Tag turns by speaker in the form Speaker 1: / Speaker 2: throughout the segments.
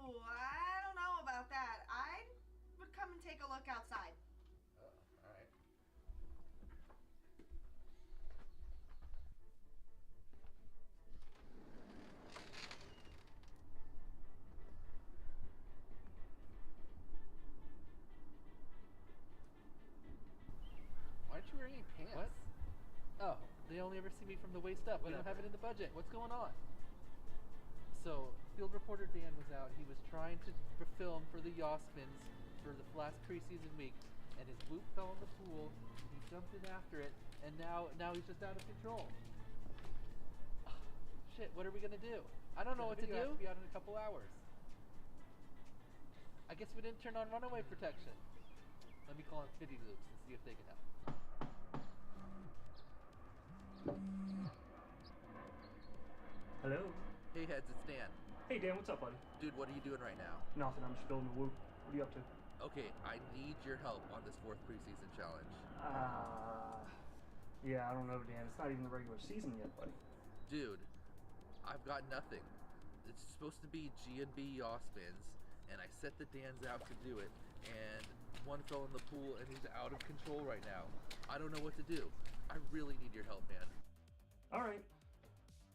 Speaker 1: Ooh, I don't know about that. I would come and take a look outside.
Speaker 2: Oh, alright. Why aren't you wearing any pants?
Speaker 3: What? Oh, they only ever see me from the waist up. We don't have it in the budget. What's going on? So, field reporter Dan was out. He was trying to film for the Yasmins for the last preseason week, and his whoop fell in the pool. He jumped in after it, and now he's just out of control. Shit, what are we gonna do? I don't know what to do. Has to be out in a couple hours. I guess we didn't turn on runaway protection. Let me call Infinity Loops and see if they can help.
Speaker 4: Hello?
Speaker 3: Hey Heads, it's Dan.
Speaker 4: Hey Dan, what's up, buddy?
Speaker 3: Dude, what are you doing right now?
Speaker 4: Nothing, I'm just building a whoop. What are you up to?
Speaker 3: Okay, I need your help on this 4th preseason challenge.
Speaker 4: Yeah, I don't know, Dan. It's not even the regular season yet, buddy.
Speaker 3: Dude, I've got nothing. It's supposed to be G&B Yasmins, and I set the Dans out to do it, and one fell in the pool, and he's out of control right now. I don't know what to do. I really need your help, man.
Speaker 4: Alright.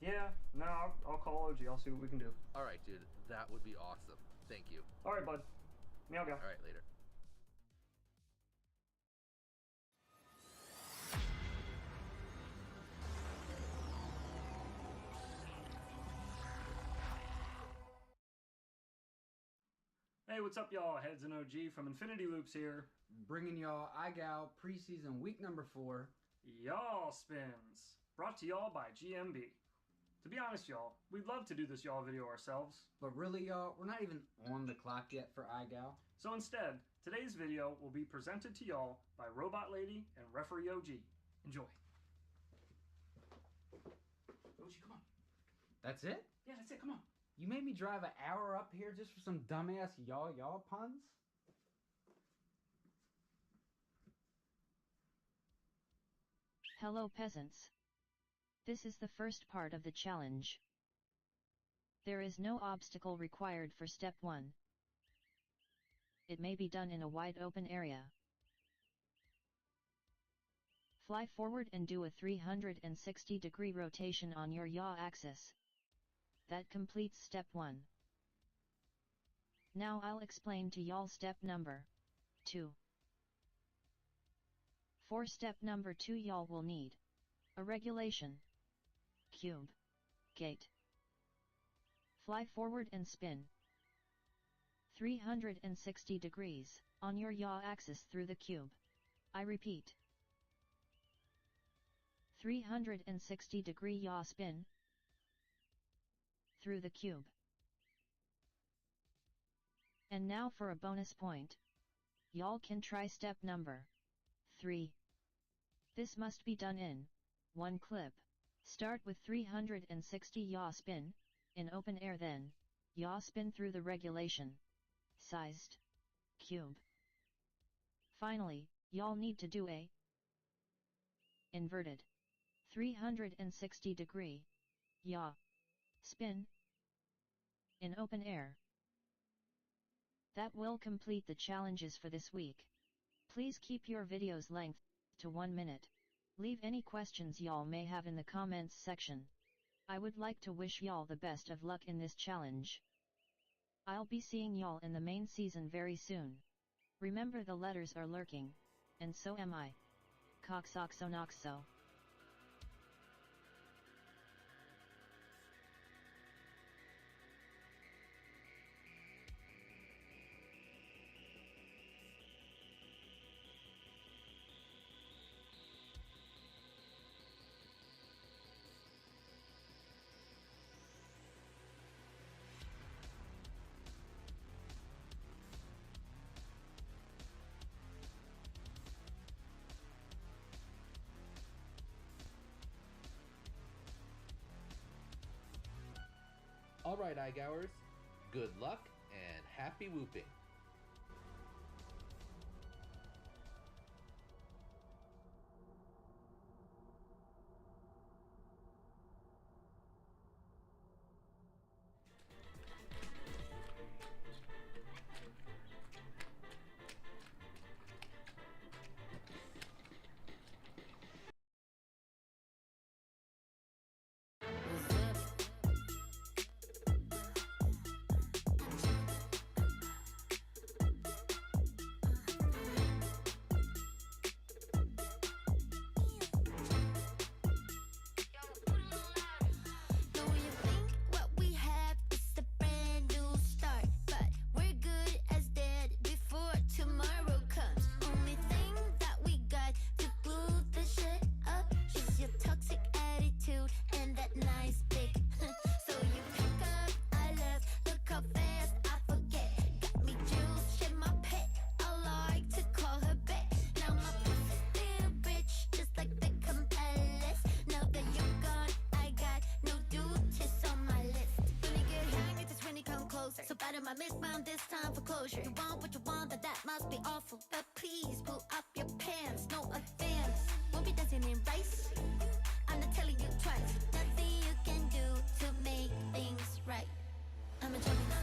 Speaker 4: Yeah, no, I'll call OG. I'll see what we can do.
Speaker 3: Alright, dude. That would be awesome. Thank you.
Speaker 4: Alright, bud. Meow go.
Speaker 3: Alright, later.
Speaker 4: Hey, what's up, y'all? Heads and OG from Infinity Loops here.
Speaker 5: Bringing y'all IGOW preseason week number 4.
Speaker 4: Y'all spins. Brought to y'all by GMB. To be honest, y'all, we'd love to do this y'all video ourselves.
Speaker 5: But really, y'all, we're not even on the clock yet for IGOW.
Speaker 4: So instead, today's video will be presented to y'all by Robot Lady and Referee OG. Enjoy. OG, come on.
Speaker 5: That's it?
Speaker 4: Yeah, that's it. Come on.
Speaker 5: You made me drive an hour up here just for some dumbass y'all puns?
Speaker 6: Hello peasants. This is the first part of the challenge. There is no obstacle required for step 1. It may be done in a wide open area. Fly forward and do a 360-degree rotation on your yaw axis. That completes step 1. Now I'll explain to y'all step number 2. For step number 2 y'all will need a regulation, cube, gate. Fly forward and spin 360 degrees on your yaw axis through the cube. I repeat, 360-degree yaw spin through the cube. And now for a bonus point. Y'all can try step number 3. This must be done in one clip. Start with 360 yaw spin in open air, then yaw spin through the regulation sized cube. Finally, y'all need to do a inverted 360-degree yaw spin in open air. That will complete the challenges for this week. Please keep your videos length to 1 minute. Leave any questions y'all may have in the comments section. I would like to wish y'all the best of luck in this challenge. I'll be seeing y'all in the main season very soon. Remember, the letters are lurking, and so am I. Coxoxonoxo.
Speaker 3: Alright, IGOWers, good luck and happy whooping.
Speaker 7: I misbound this time for closure. You want what you want, but that must be awful. But please pull up your pants, no offense. Won't be dancing in rice. I'm not telling you twice. Nothing you can do to make things right. I'm a Gemini.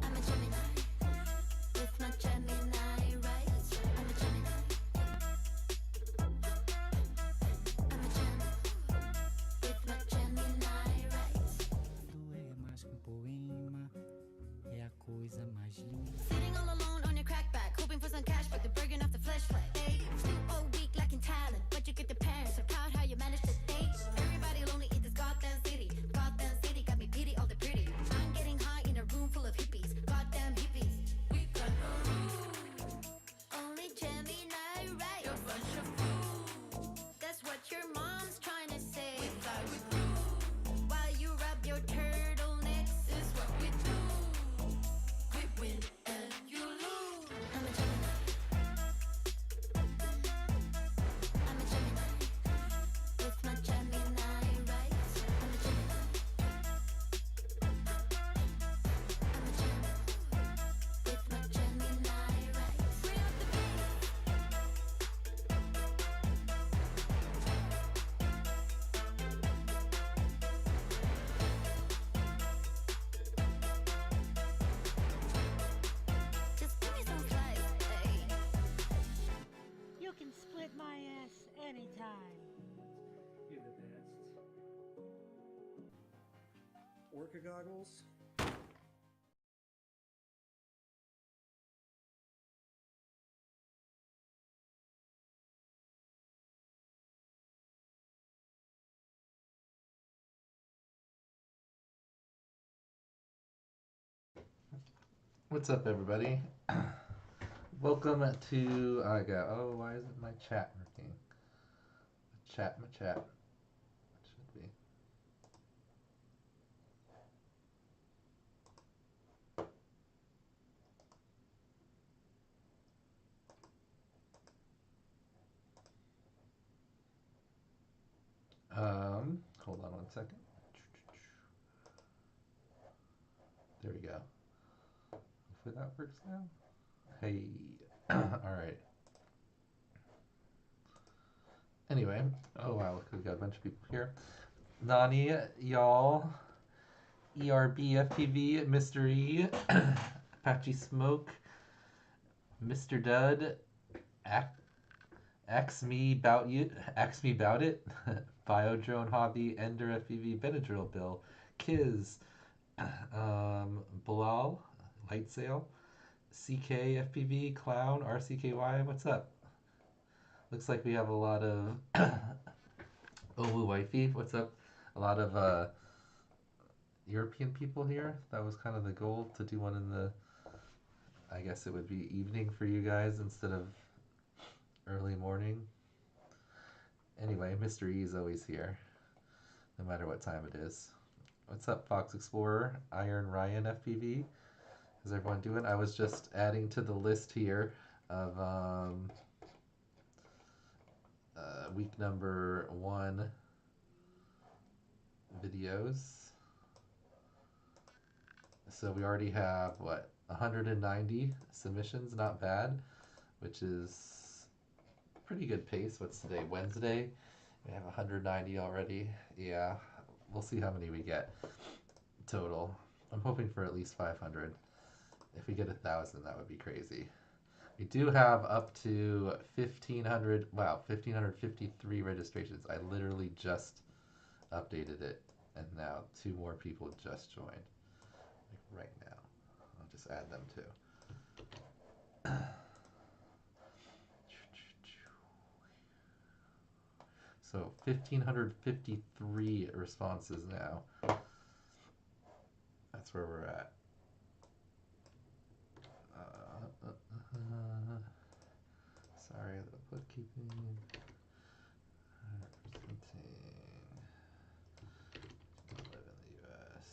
Speaker 7: I'm a Gemini. With my Gemini rights. I'm a Gemini. I'm a Gemini. With my Gemini rights.
Speaker 8: É mais que poema, é a coisa mais linda.
Speaker 7: Sitting all alone on your crackback, hoping for some cash back, the burden off the flashlight. Hey, still all weak, lacking talent, but you get the parents so proud how you managed to date. Everybody lonely in this goddamn city. Goddamn city got me pity all the pretty. I'm getting high in a room full of hippies. Goddamn hippies. We got no room. Only Gemini, right? You're a bunch of fools. That's what your mom's trying to say. We fly with you. While you rub your turtlenecks, is what we do. We win and you lose. I'm a Gemini. I'm a Gemini. With my Gemini rights. I'm a Gemini. I'm a Gemini. With my Gemini rights. Bring up the Just give me some slice, hey.
Speaker 9: You can split my ass anytime.
Speaker 4: You're the best. Orca goggles.
Speaker 3: What's up, everybody? Welcome to IGOW. Oh, why isn't my chat working? My chat. It should be. Hold on 1 second. There we go. Hopefully that works now. Hey. Alright. Anyway. Oh wow, look, we've got a bunch of people here. Nani, y'all. ERB, FPV, Mr. E, Apache Smoke, Mr. Dud, Ax Me Bout It, Biodrone Hobby, Ender FPV, Benadryl Bill, Kiz, Bilal, Light Sail, CK FPV, Clown, RCKY, what's up? Looks like we have a lot of Owu Wifey, what's up? A lot of European people here. That was kind of the goal, to do one in the, I guess it would be evening for you guys instead of early morning. Anyway, Mr. E is always here, no matter what time it is. What's up, Fox Explorer, Iron Ryan FPV? How's everyone doing? I was just adding to the list here of week number 1 videos. So we already have, what, 190 submissions, not bad, which is pretty good pace. What's today, Wednesday? We have 190 already. Yeah, we'll see how many we get total. I'm hoping for at least 500. If we get 1,000, that would be crazy. We do have up to 1,500, wow, 1,553 registrations. I literally just updated it, and now 2 more people just joined. Like right now. I'll just add them too. So 1,553 responses now. That's where we're at. Sorry, the bookkeeping. Representing. Live in the U.S.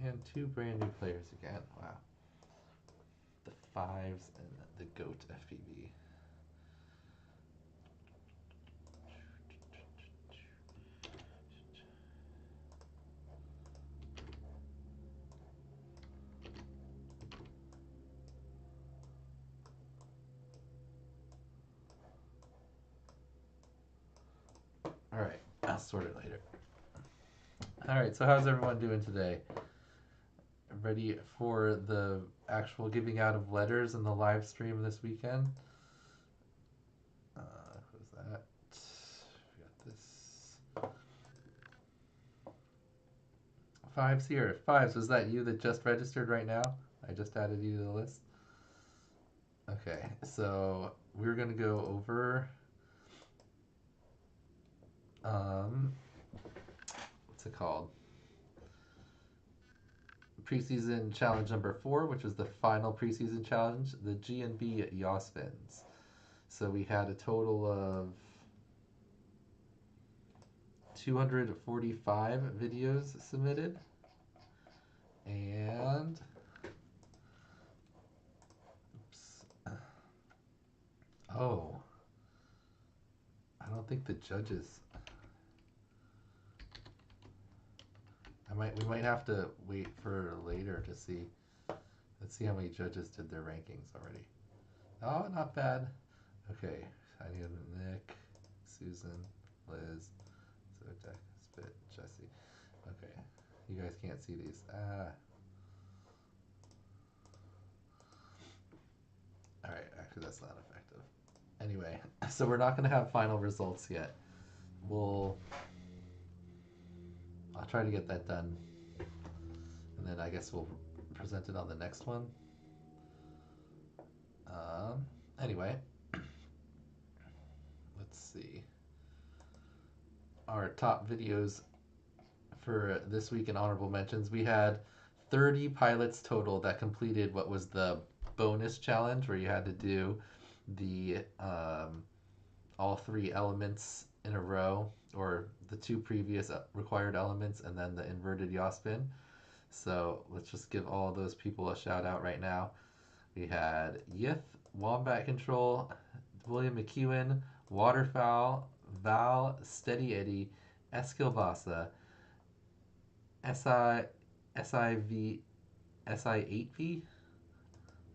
Speaker 3: And 2 brand new players again. Wow. Fives and the GOAT FPV. All right, I'll sort it later. All right, so how's everyone doing today? Ready for the actual giving out of letters in the live stream this weekend? Who's that? We got this. Fives here. Fives, was that you that just registered right now? I just added you to the list. Okay, so we're gonna go over what's it called? Preseason challenge number 4, which was the final preseason challenge, the GNB Yasmins. So we had a total of 245 videos submitted, and oh, I don't think the judges. We might have to wait for later to see. Let's see how many judges did their rankings already. Oh, not bad. Okay, I need Nick, Susan, Liz, Zodek, Spit, Jesse. Okay, you guys can't see these. All right, actually that's not effective. Anyway, so we're not going to have final results yet. I'll try to get that done, and then I guess we'll present it on the next one. Anyway, let's see. Our top videos for this week in honorable mentions. We had 30 pilots total that completed what was the bonus challenge, where you had to do the all 3 elements in a row, or the 2 previous required elements, and then the inverted Yasmin. So let's just give all of those people a shout out right now. We had Yith, Wombat Control, William McEwen, Waterfowl, Val, Steady Eddie, Eskilbasa, SI8V.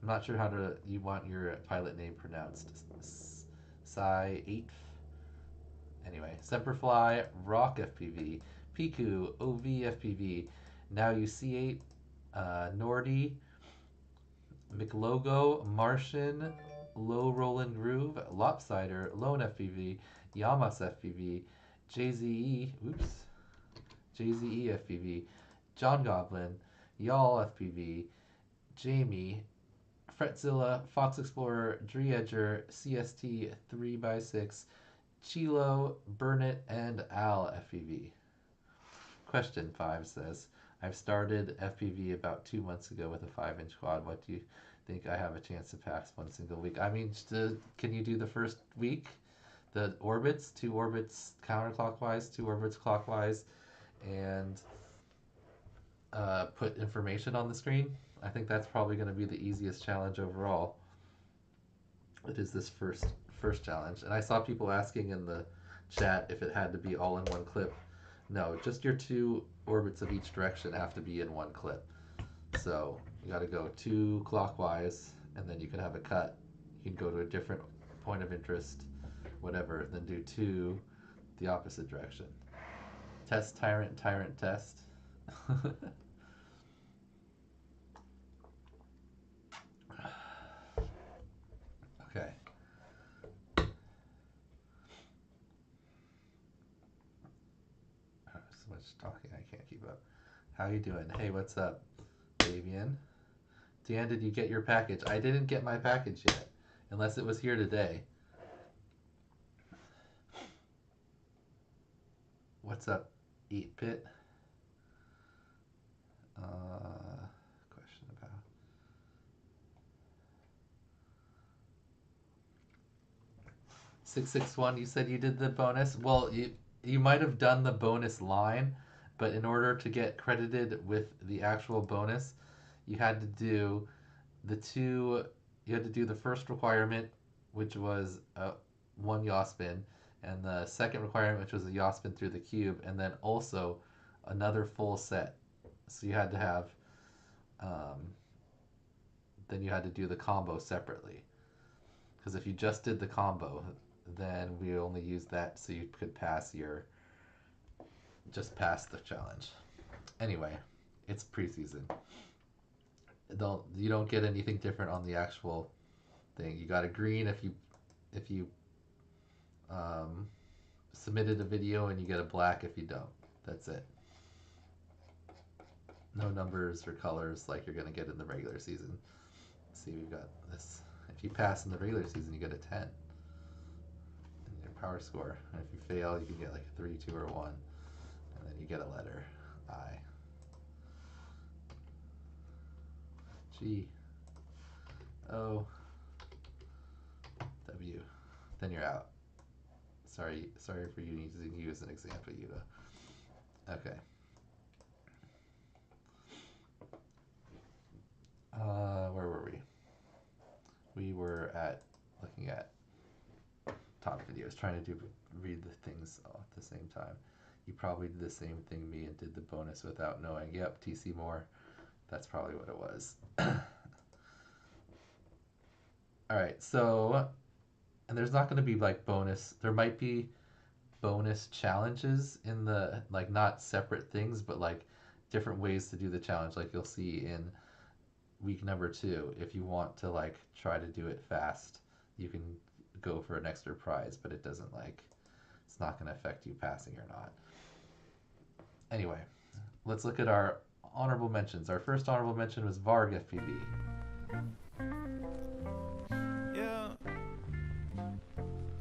Speaker 3: I'm not sure how you want your pilot name pronounced. Psi8. Anyway, Semperfly, Rock FPV, Piku, OV FPV, Now You C8, Nordy, McLogo, Martian, Low Rollin' Groove, Lopsider, Lone FPV, Yasmas FPV, JZE FPV, John Goblin, Y'all FPV, Jamie, Fretzilla, Fox Explorer, Dreedger, CST 3x6, Chilo, Burnett, and Al FPV. Question 5 says, I've started FPV about 2 months ago with a 5-inch quad. What do you think I have a chance to pass one single week? I mean, can you do the first week? The orbits, 2 orbits counterclockwise, 2 orbits clockwise, and put information on the screen? I think that's probably going to be the easiest challenge overall. It is this first challenge. And I saw people asking in the chat if it had to be all in one clip. No, just your 2 orbits of each direction have to be in one clip. So you got to go 2 clockwise, and then you can have a cut. You can go to a different point of interest, whatever, then do 2 the opposite direction. Test, tyrant, test. Okay. So much talking, I can't keep up. How you doing? Hey, what's up, Davian? Dan, did you get your package? I didn't get my package yet, unless it was here today. What's up, Eat Pit? Question about 661. You said you did the bonus. Well, you might have done the bonus line, but in order to get credited with the actual bonus, you had to do the 2 you had to do the first requirement, which was one Yasmin, and the second requirement, which was a Yasmin through the cube, and then also another full set. So you had to have, then you had to do the combo separately. Because if you just did the combo, then we only used that so you could pass just pass the challenge. Anyway, it's preseason. You don't get anything different on the actual thing. You got a green if you submitted a video, and you get a black if you don't. That's it. No numbers or colors like you're gonna get in the regular season. See, we've got this. If you pass in the regular season, you get a 10 in your power score. And if you fail, you can get like a 3, 2, or 1, and then you get a letter I, G, O, W. Then you're out. Sorry for using you as an example, Yuta. Okay. Where were we? We were looking at top videos, trying to read the things all at the same time. You probably did the same thing me and did the bonus without knowing. Yep, TC Moore. That's probably what it was. Alright, so, and there's not going to be like bonus, there might be bonus challenges in the, like not separate things, but like different ways to do the challenge. Like you'll see in week number 2, if you want to like try to do it fast, you can go for an extra prize, but it doesn't like, it's not going to affect you passing or not. Anyway, let's look at our honorable mentions. Our first honorable mention was Varga Phoebe.
Speaker 10: Yeah,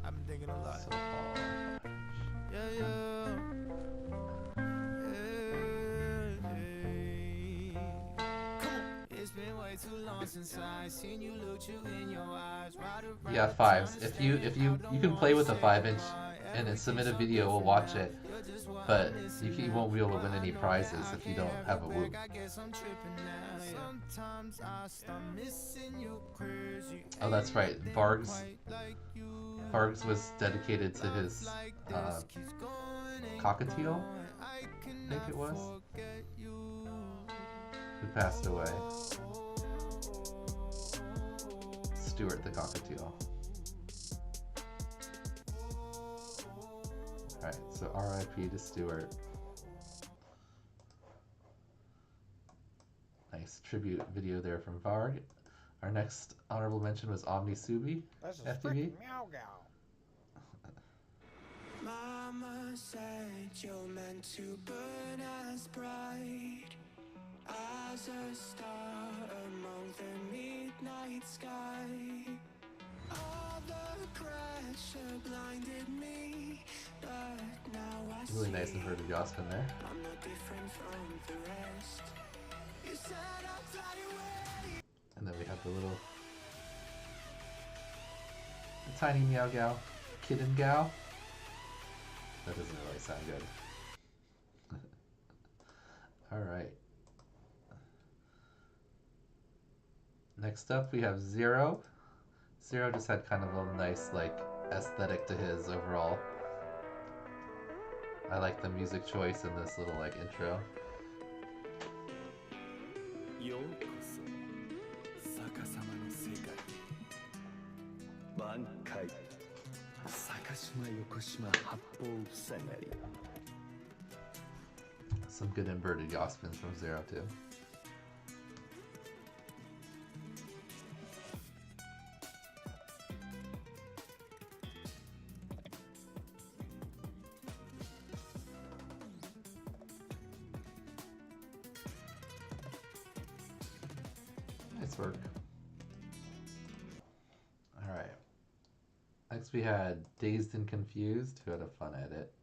Speaker 10: I've been thinking a lot.
Speaker 3: So,
Speaker 10: Yeah. It's been way too long since I seen you look you in your eyes.
Speaker 3: yeah, 5s. If you can play with a 5-inch and then submit a video, we'll watch it. But you won't be able to win any prizes if you don't have a whoop. Oh, that's right. Vargs was dedicated to his cockatiel, I think it was, who passed away. Stuart the cockatiel. Alright, so RIP to Stuart. Nice tribute video there from Varg. Our next honorable mention was Omni Subie.
Speaker 10: That's a
Speaker 3: FTV.
Speaker 10: meow-gow.
Speaker 11: Mama said you're meant to burn as bright as a star among the midnight sky. All the pressure blinded me, but now I see
Speaker 3: Really nice inverted Yasmin there.
Speaker 11: I'm not different from the rest. You said I'll fly away.
Speaker 3: And then we have the tiny meow gal, kitten gal. That doesn't really sound good. Alright. Next up we have Zero. Zero just had kind of a nice like aesthetic to his overall. I like the music choice in this little like intro. Some good inverted Yasmins from Zero too. Nice work. Alright. Next we had Dazed and Confused, who had a fun edit.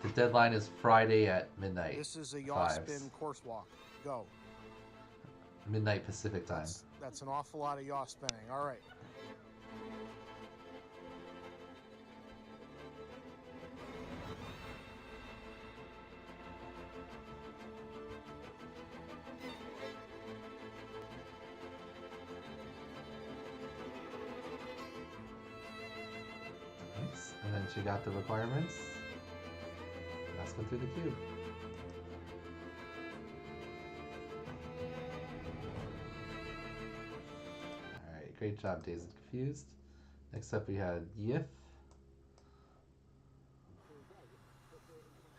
Speaker 3: The deadline is Friday at midnight.
Speaker 10: This is a
Speaker 3: Fives.
Speaker 10: Yasmin course walk. Go.
Speaker 3: Midnight Pacific time.
Speaker 10: That's an awful lot of yaw spinning. All right.
Speaker 3: Once you got the requirements, let's go through the cube. Alright, great job, Dazed and Confused. Next up we had Yith,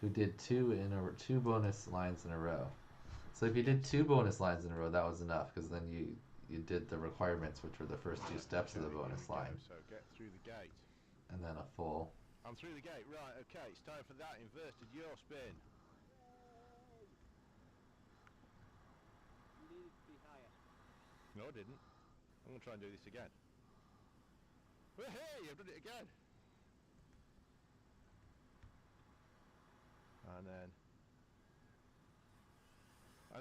Speaker 3: who did two bonus lines in a row. So if you did 2 bonus lines in a row, that was enough, because then you did the requirements, which were the first 2 steps of the bonus line.
Speaker 2: So get through the gate.
Speaker 3: And then a full.
Speaker 2: I'm through the gate, right, okay, it's time for that inverted yaw spin.
Speaker 12: You needed to be higher.
Speaker 2: No, I didn't. I'm going to try and do this again. Well, hey, I've done it again. And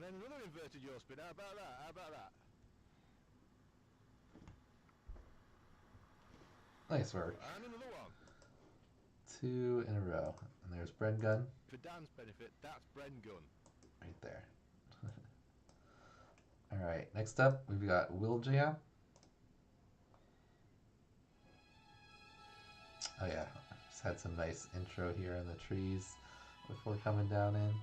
Speaker 2: then another inverted yaw spin. How about that? How about that?
Speaker 3: Nice work.
Speaker 2: And another one.
Speaker 3: 2 in a row. And there's Bren Gun.
Speaker 2: For Dan's benefit, that's Bren Gun.
Speaker 3: Right there. Alright, next up we've got Will Jam. Oh yeah, just had some nice intro here in the trees before coming down in.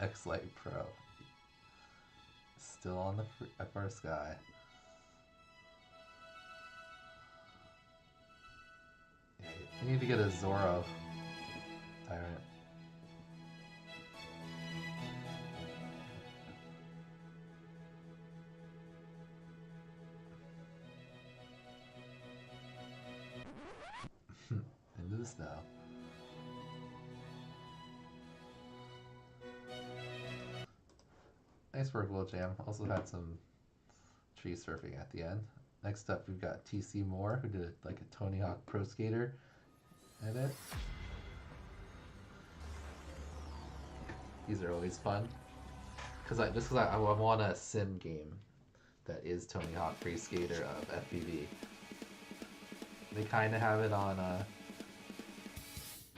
Speaker 3: X-Light Pro. Still on the first guy. Yeah, you need to get a Zoro Tyrant. Into the snow. Nice work, Will Jam. Also had some tree surfing at the end. Next up, we've got TC Moore, who did like a Tony Hawk Pro Skater edit. These are always fun. Because I want a sim game that is Tony Hawk Pro Skater of FPV. They kind of have it on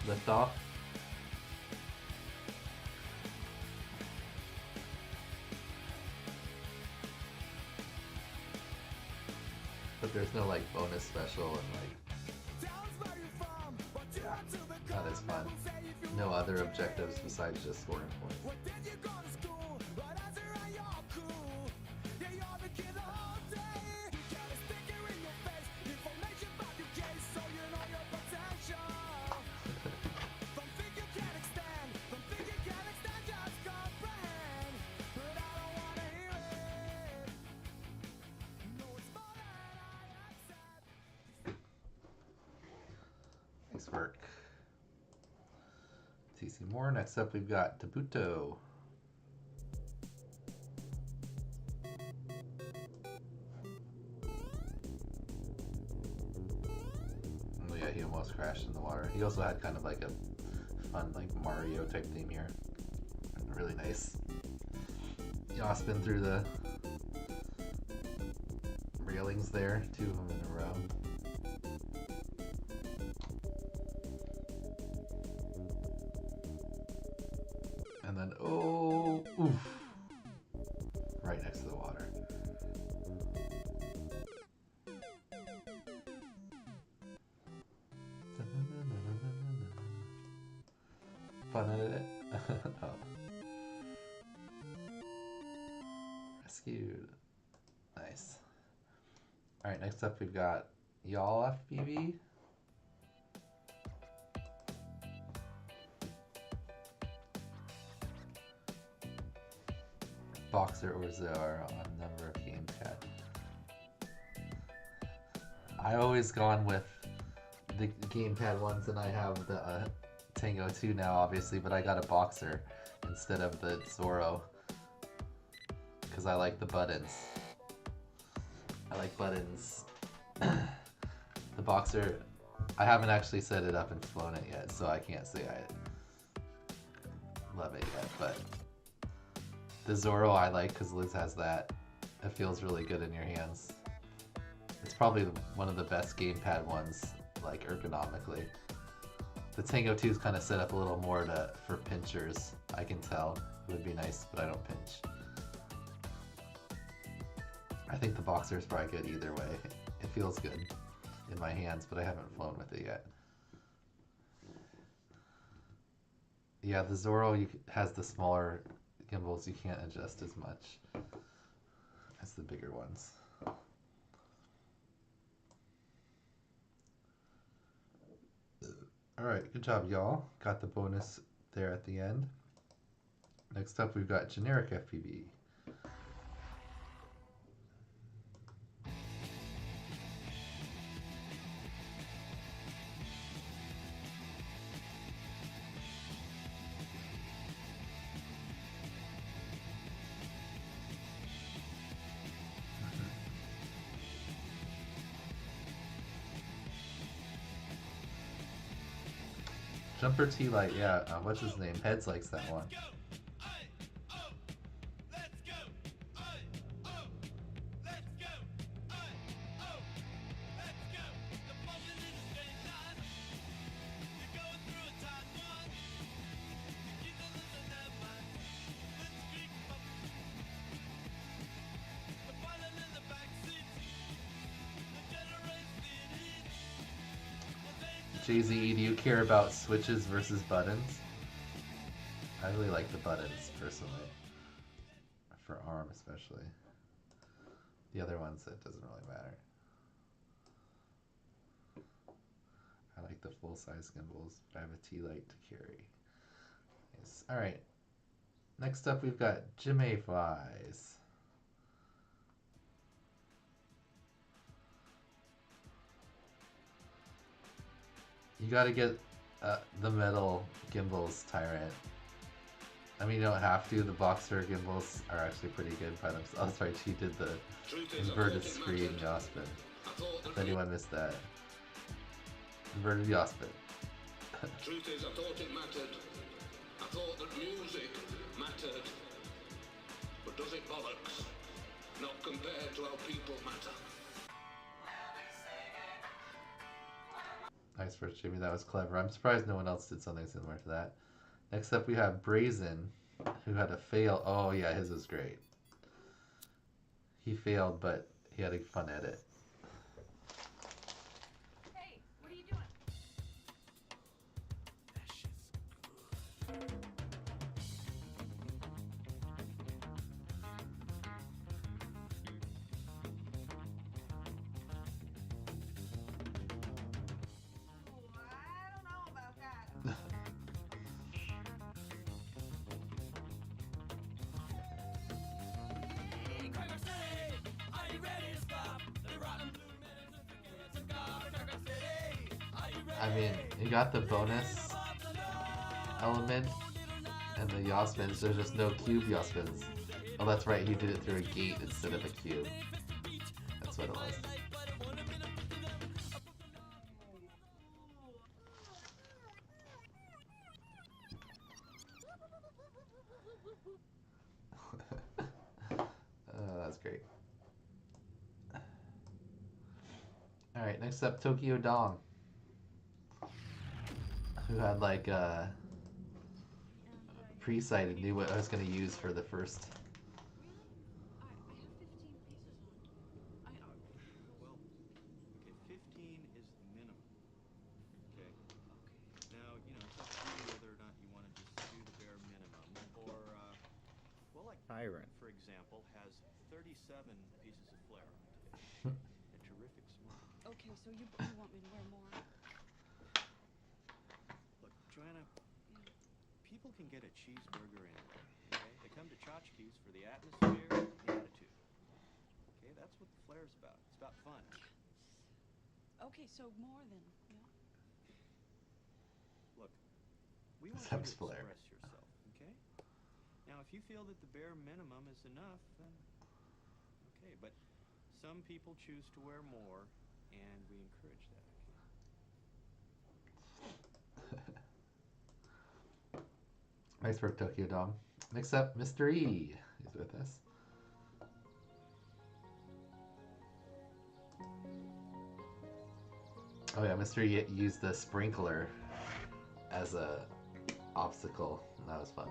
Speaker 3: Liftoff. But there's no like bonus special and like not as fun. No other objectives besides just scoring points. Nice work. TC Moore. Next up we've got Tabuto. Oh yeah, he almost crashed in the water. He also had kind of like a fun like Mario type theme here. Really nice. Yasmin through the railings there, 2 of them in a row. And then, oh, oof, right next to the water. Fun at it. Oh. Rescued. Nice. Alright, next up we've got Y'all FPV. Boxer or Zor on number of gamepad. I always gone with the gamepad ones, and I have the Tango 2 now, obviously, but I got a Boxer instead of the Zoro because I like the buttons. I like buttons. The Boxer, I haven't actually set it up and flown it yet, so I can't say I love it yet, but the Zoro I like because Liz has that. It feels really good in your hands. It's probably one of the best gamepad ones, like ergonomically. The Tango 2 is kind of set up a little more for pinchers. I can tell. It would be nice, but I don't pinch. I think the Boxer is probably good either way. It feels good.
Speaker 12: in my hands, but I haven't flown with it yet. Yeah, the Zoro has the smaller gimbals. You can't adjust as much as the bigger ones. Alright, good job, y'all. Got the bonus there at the end. Next up, we've got generic FPV. Jumper T-Light, yeah, what's his name? Heads likes that one. Jay-Z, do you care about switches versus buttons? I really like the buttons, personally. For ARM, especially. The other ones, it doesn't really matter. I like the full-size gimbals, but I have a T-Light to carry. Yes. Alright. Next up, we've got Jimmy Flies. You gotta get the metal gimbals, Tyrant. I mean, you don't have to. The Boxer gimbals are actually pretty good by themselves. Oh, that's right, she did the inverted screen Yasmin. If anyone missed that. Inverted Yasmin.
Speaker 13: Truth is, I thought it mattered. I thought that music mattered. But does it bollocks? Not compared to how people matter.
Speaker 12: Nice first, Jimmy. That was clever. I'm surprised no one else did something similar to that. Next up, we have Brazen, who had a fail. Oh, yeah, his was great. He failed, but he had a fun edit.
Speaker 1: Hey, what are you doing?
Speaker 12: I mean, you got the bonus element and the Yasmins. There's just no cube Yasmins. Oh, that's right. He did it through a gate instead of a cube. That's what it was. Oh, that's great. Alright, next up, Tokyo Dong. Who had like pre-sighted, knew what I was going to use for the first.
Speaker 14: Well, okay, 15 is the minimum. Okay. Now, you know, it's up to you whether or not you want to just do the bare minimum, or well, like
Speaker 15: Tyrant,
Speaker 14: for example, has 37 pieces of flare on it. A terrific smoke.
Speaker 16: Okay, so you want me to wear more?
Speaker 14: Joanna, people can get a cheeseburger anywhere, okay? They come to tchotchkes for the atmosphere and the attitude. Okay, that's what the flare's about. It's about fun.
Speaker 16: Okay, so more than, yeah.
Speaker 14: Look, we want you to express yourself, okay? Now, if you feel that the bare minimum is enough, then okay, but some people choose to wear more, and we encourage that, okay?
Speaker 12: Nice work, Tokyo Dom. Next up, Mr. E is with us. Oh yeah, Mr. E used the sprinkler as a obstacle. That was fun.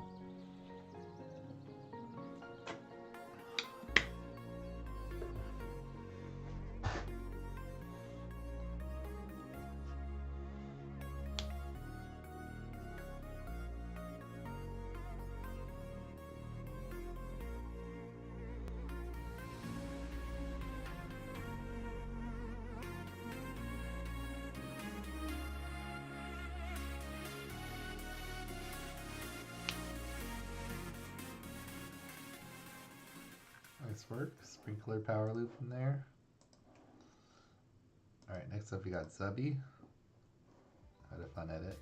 Speaker 12: work. Sprinkler power loop in there. Alright, next up we got Subby. Had a fun edit.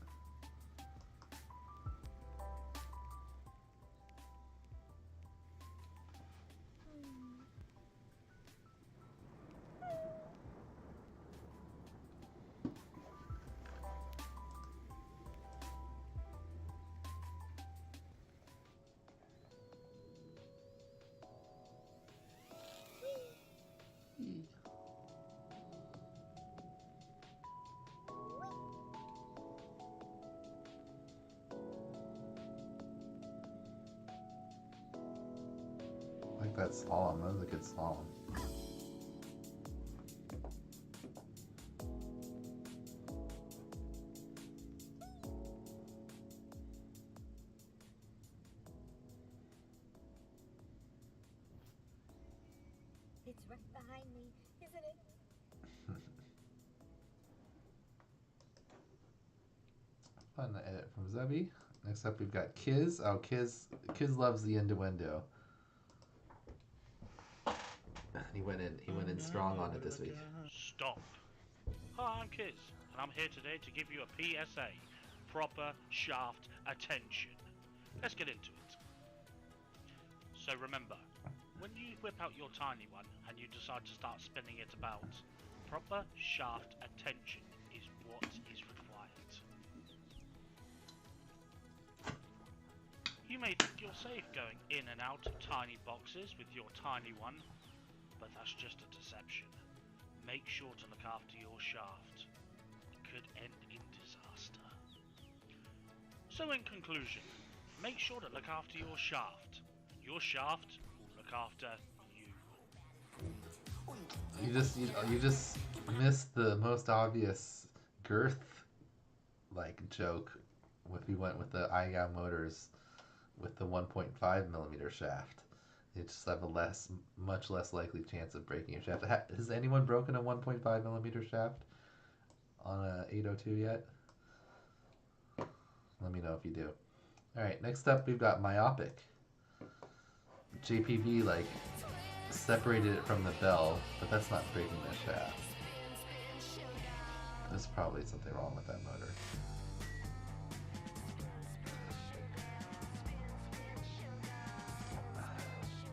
Speaker 12: Like that slalom, that was a good slalom.
Speaker 9: It's right behind me, isn't it?
Speaker 12: Fun edit from Subby. Next up we've got Kiz. Oh, Kiz loves the innuendo. He went in strong on it this week.
Speaker 15: Stop. Hi, I'm Kiz, and I'm here today to give you a PSA. Proper shaft attention. Let's get into it. So remember, when you whip out your tiny one and you decide to start spinning it about, proper shaft attention is what is required. You may think you're safe going in and out of tiny boxes with your tiny one, but that's just a deception. Make sure to look after your shaft. It could end in disaster. So in conclusion, make sure to look after your shaft. Your shaft will look after you.
Speaker 12: You just missed the most obvious girth joke if you went with the IGOW motors with the 1.5mm shaft. You just have a much less likely chance of breaking your shaft. Has anyone broken a 1.5mm shaft on a 802 yet? Let me know if you do. Alright, next up we've got Myopic. JPV separated it from the bell, but that's not breaking the shaft. There's probably something wrong with that motor.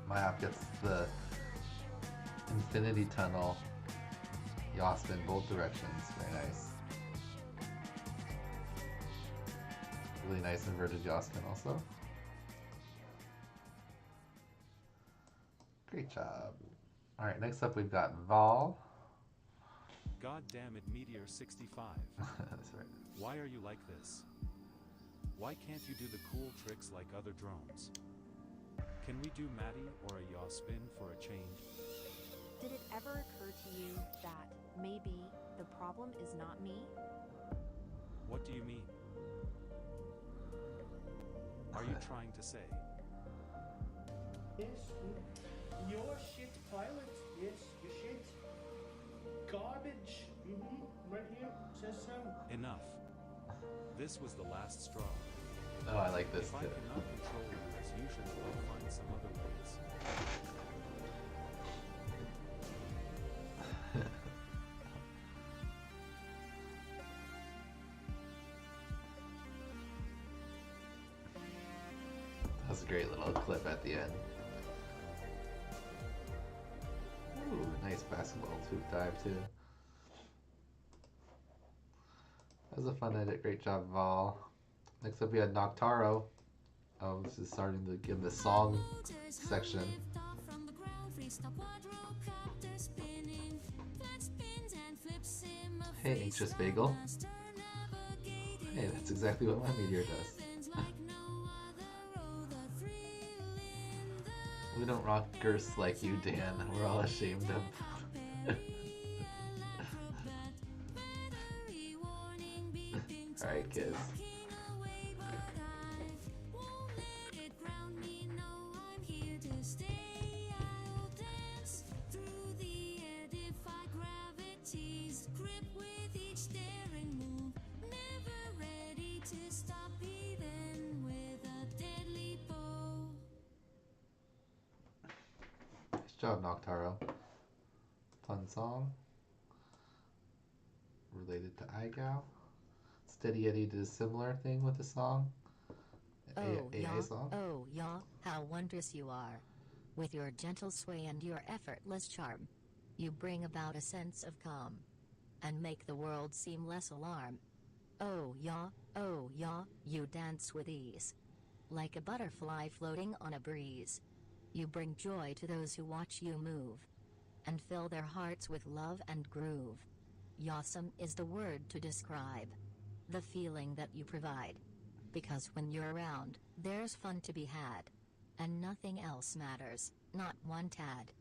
Speaker 12: Myop gets the infinity tunnel Yasmin both directions. Very nice. Really nice inverted Yasmin also. Great job. Alright, next up we've got Vol.
Speaker 17: God damn it, Meteor 65.
Speaker 12: That's right.
Speaker 17: Why are you like this? Why can't you do the cool tricks like other drones? Can we do Maddie or a yaw spin for a change?
Speaker 18: Did it ever occur to you that maybe the problem is not me?
Speaker 17: What do you mean? Are you trying to say?
Speaker 19: Yes, you're shit pilot. Yes, you're shit. Garbage. Right here, says so.
Speaker 17: Enough. This was the last straw.
Speaker 12: Oh, I like this
Speaker 17: if
Speaker 12: too.
Speaker 17: I cannot control you as usual, I'll find some other ways. That's a great little clip at the end. Ooh, nice basketball hoop dive too. That was a fun edit. Great job, Vol. Next up we had Noctaro. Oh, this is starting to give the song section. Hey, Anxious Bagel. Hey, that's exactly what my Meteor does. We don't rock girths like you, Dan. We're all ashamed of. Alright, kids. Nice
Speaker 12: job, Noctaro. Fun song. Related to IGOW. Steady Eddie did a similar thing with the song. AA song.
Speaker 20: Oh, yeah, how wondrous you are. With your gentle sway and your effortless charm, you bring about a sense of calm and make the world seem less alarm. Oh, yeah, you dance with ease. Like a butterfly floating on a breeze. You bring joy to those who watch you move and fill their hearts with love and groove. Yasm is the word to describe the feeling that you provide. Because when you're around, there's fun to be had. And nothing else matters, not one tad.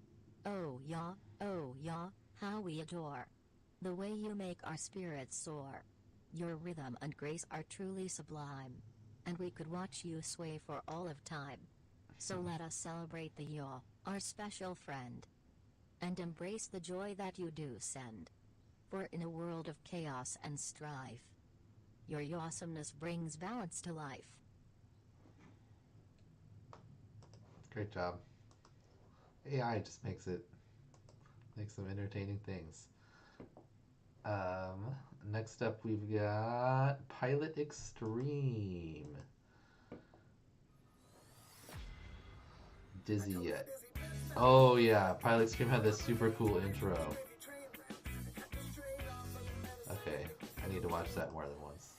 Speaker 20: Oh yeah, how we adore the way you make our spirits soar. Your rhythm and grace are truly sublime. And we could watch you sway for all of time. So let us celebrate the yaw, our special friend. And embrace the joy that you do send. For in a world of chaos and strife, your awesomeness brings balance to life.
Speaker 12: Great job. AI just makes some entertaining things. Next up we've got Pilot Extreme. Dizzy yet. Oh yeah, Pilot Extreme had this super cool intro. Okay, I need to watch that more than once.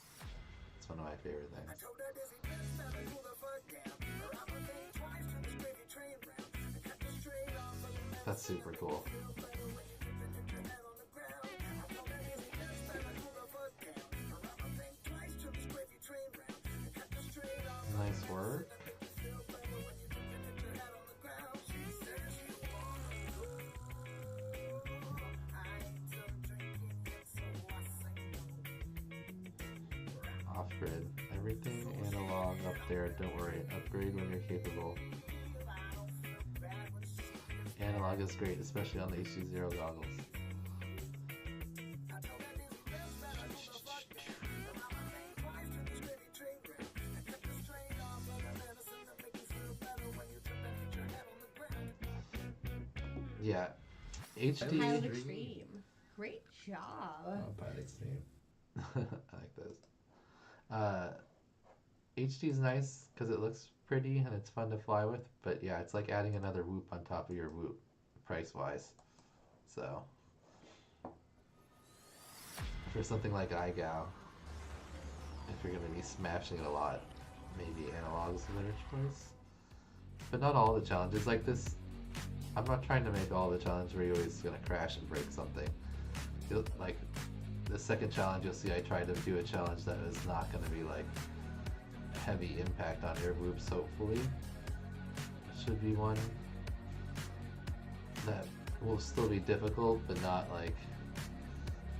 Speaker 12: It's one of my favorite things. That's super cool. Nice work. Off-grid. Everything analog up there. Don't worry. Upgrade when you're capable. Analog is great, especially on the HD0 goggles. Yeah. HD.
Speaker 1: Pilot Extreme. Great job.
Speaker 12: Oh, Pilot Extreme. I like those. HD is nice because it looks pretty and it's fun to fly with, but yeah, it's like adding another whoop on top of your whoop, price-wise. So, for something like IGOW, if you're going to be smashing it a lot, maybe analog's a better choice. But not all the challenges like this. I'm not trying to make all the challenges where you're always going to crash and break something. Like, the second challenge you'll see I tried to do a challenge that was not going to be like heavy impact on air whoops, hopefully. Should be one that will still be difficult, but not like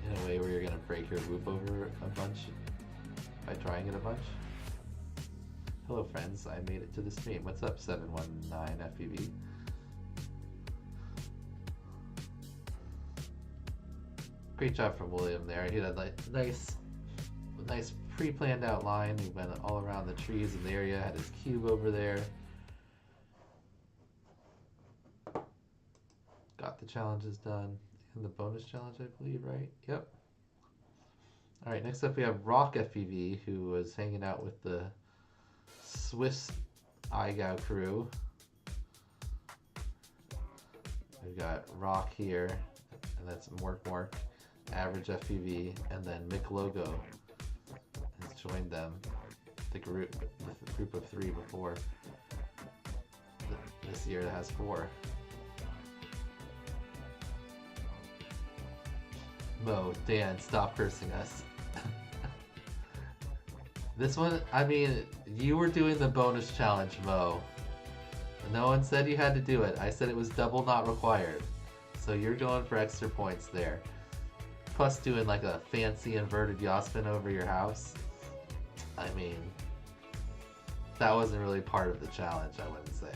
Speaker 12: in a way where you're going to break your whoop over a bunch by trying it a bunch. Hello friends, I made it to the stream. What's up 719 FPV? Great job from William there. He had a nice pre-planned outline. He went all around the trees in the area, had his cube over there. Got the challenges done. And the bonus challenge, I believe, right? Yep. Alright, next up we have Rock FPV, who was hanging out with the Swiss IGOW crew. We've got Rock here, and that's Mork, Average FPV, and then Mick Logo has joined them, the group of 3 before this year that has 4. Mo, Dan, stop cursing us. This one, I mean, you were doing the bonus challenge, Mo. No one said you had to do it. I said it was double not required. So you're going for extra points there. Plus doing like a fancy inverted Yasmin over your house. I mean, that wasn't really part of the challenge, I wouldn't say.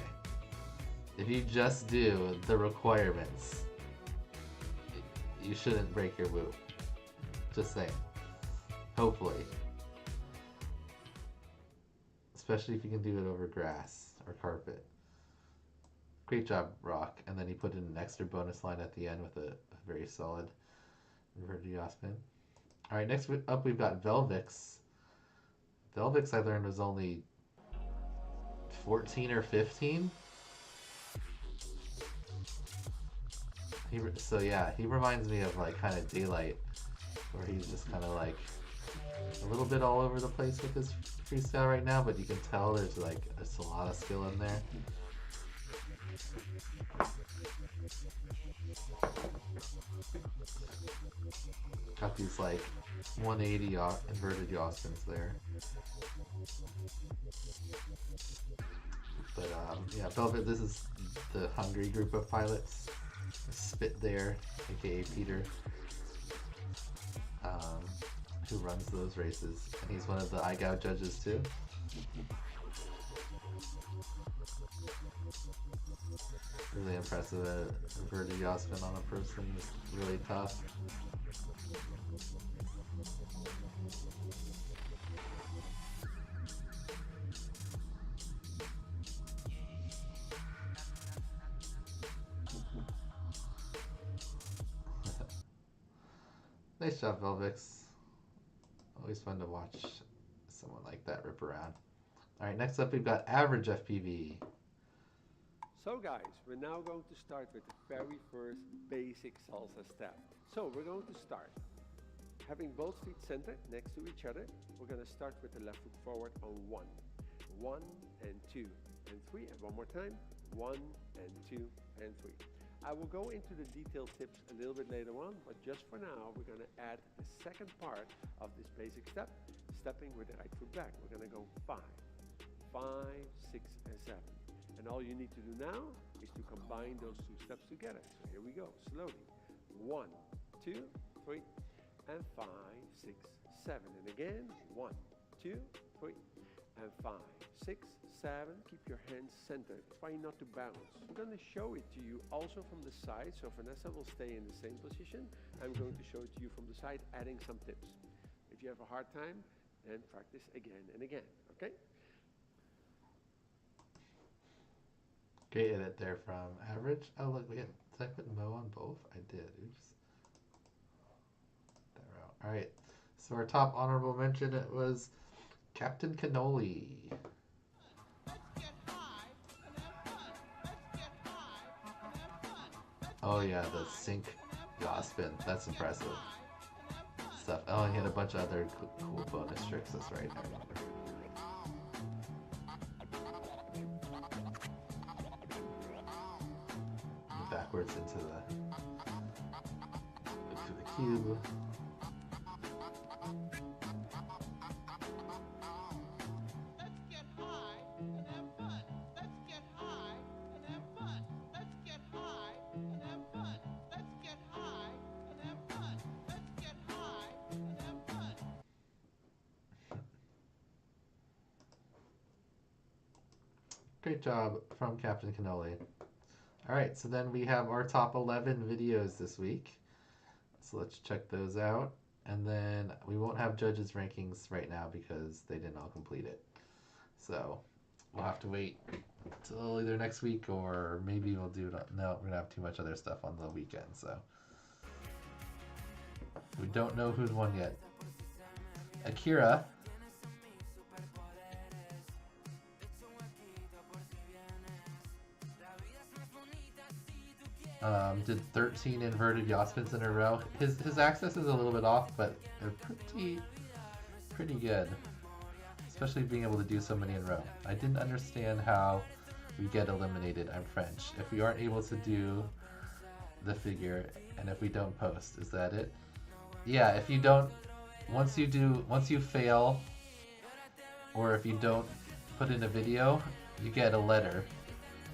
Speaker 12: If you just do the requirements, you shouldn't break your whoop. Just saying. Hopefully. Especially if you can do it over grass or carpet. Great job, Rock. And then he put in an extra bonus line at the end with a very solid inverted Yasmin. All right, next up we've got Velvix. Velvix, I learned, was only 14 or 15. So yeah, he reminds me of like kind of Daylight, where he's just kind of like a little bit all over the place with his freestyle right now, but you can tell there's a lot of skill in there. Got these like 180 inverted Yasmins there. But yeah, Velvet, this is the hungry group of pilots. Spit there, aka Peter, who runs those races, and he's one of the IGOW judges too. Really impressive. Inverted Yasmin on a person is really tough. Nice job, Velvix. Always fun to watch someone like that rip around. Alright, next up we've got average FPV.
Speaker 21: So guys, we're now going to start with the very first basic salsa step. So we're going to start. Having both feet centered next to each other, we're going to start with the left foot forward on 1. 1 and 2 and 3, and one more time. 1 and 2 and 3. I will go into the detailed tips a little bit later on, but just for now, we're going to add the second part of this basic step, stepping with the right foot back. We're going to go 5, 5, 6, and 7. And all you need to do now is to combine those two steps together. So here we go, slowly. 1, 2, 3, and 5, 6, 7. And again, 1, 2, 3, and 5, 6, 7. Keep your hands centered. Try not to bounce. I'm going to show it to you also from the side. So Vanessa will stay in the same position. I'm going to show it to you from the side, adding some tips. If you have a hard time, then practice again and again. Okay?
Speaker 12: Great edit there from average. Oh look, did I put Mo on both? I did. Oops. All right. So our top honorable mention, it was Captain Cannoli. Oh yeah, the sync Yasmin. That's impressive stuff. Oh, and he had a bunch of other cool bonus tricks. That's right. I remember. Backwards into the cube. Great job from Captain Cannoli. Alright, so then we have our top 11 videos this week. So let's check those out. And then we won't have judges' rankings right now because they didn't all complete it. So we'll have to wait till either next week or maybe we'll do it. No, we're going to have too much other stuff on the weekend. So we don't know who's won yet. Akira did 13 inverted Yasmins in a row. His access is a little bit off, but they're pretty good. Especially being able to do so many in a row. I didn't understand how we get eliminated. I'm French. If we aren't able to do the figure, and if we don't post, is that it? Yeah, if you don't, once you fail, or if you don't put in a video, you get a letter,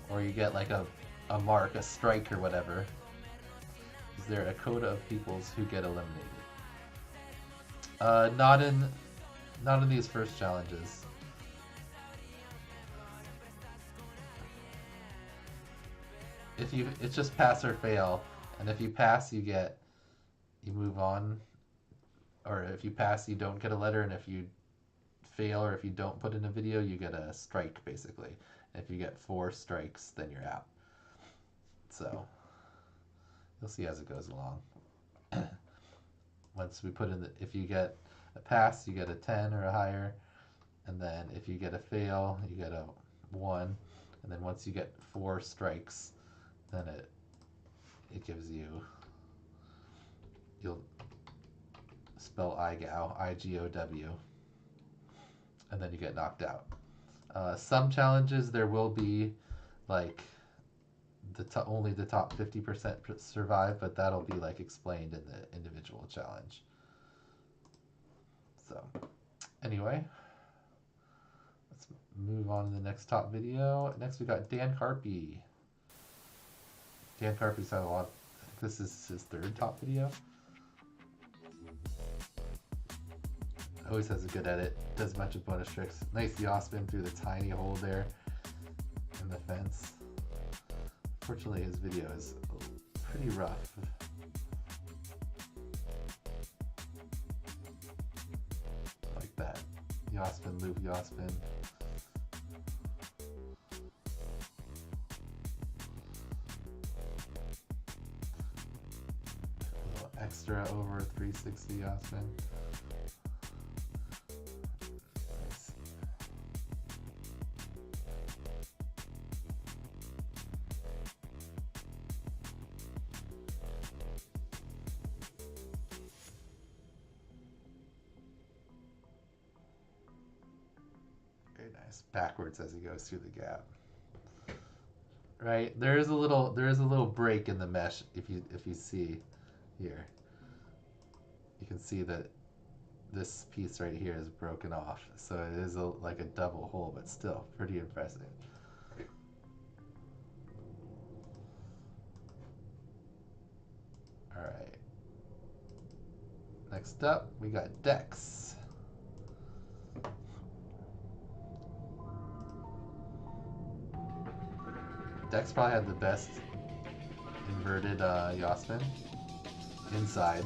Speaker 12: or you get like a mark, a strike or whatever. Is there a quota of peoples who get eliminated? Not in these first challenges. It's just pass or fail, and if you pass, you move on, or if you pass, you don't get a letter, and if you fail or if you don't put in a video, you get a strike basically. And if you get 4 strikes, then you're out. So you'll see as it goes along. Once we put in if you get a pass, you get a 10 or a higher, and then if you get a fail, you get a 1, and then once you get 4 strikes, then it gives you'll spell IGOW, IGOW, and then you get knocked out. Some challenges there will be like only the top 50% survive, but that'll be like explained in the individual challenge. So anyway, let's move on to the next top video. Next we got DanCarpi. DanCarpi's had a lot. I think this is his 3rd top video. Always has a good edit. Does a bunch of bonus tricks. Nice Yasmin through the tiny hole there in the fence. Fortunately, his video is pretty rough. Like that. Yasmin, loop Yasmin. A little extra over 360 Yasmin. Backwards as he goes through the gap. Right, there is a little break in the mesh. If you see here, you can see that this piece right here is broken off, so it is like a double hole, but still pretty impressive. All right, next up we got Dex. Dex probably had the best inverted Yasmin inside.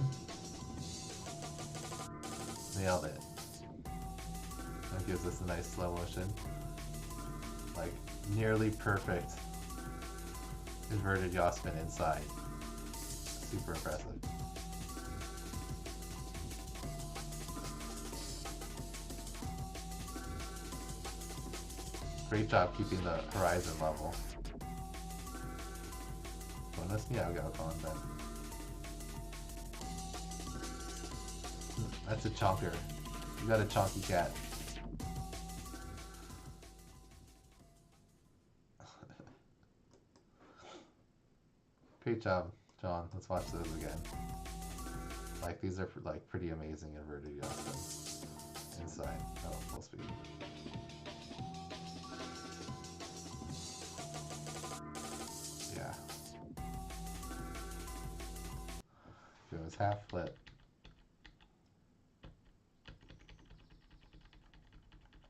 Speaker 12: Nailed it. That gives us a nice slow motion. Like nearly perfect inverted Yasmin inside. Super impressive. Great job keeping the horizon level. Bonus Meow content. That's a chonker. You got a chonky cat. Great job, John. Let's watch those again. Like these are like pretty amazing inverted Yasmin inside. Oh, full speed. Yeah. Goes half flip.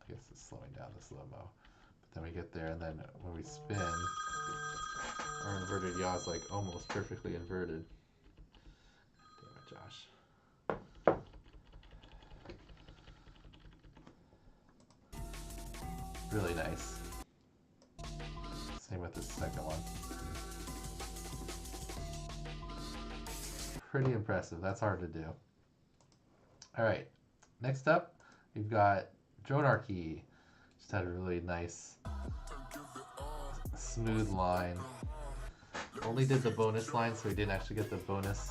Speaker 12: I guess it's slowing down the slow-mo. But then we get there, and then when we spin, our inverted yaw is like almost perfectly inverted. Damn it, Josh. Really nice. Same with the second one. Pretty impressive. That's hard to do. Alright, next up we've got dronarkey. Just had a really nice smooth line. Only did the bonus line, so we didn't actually get the bonus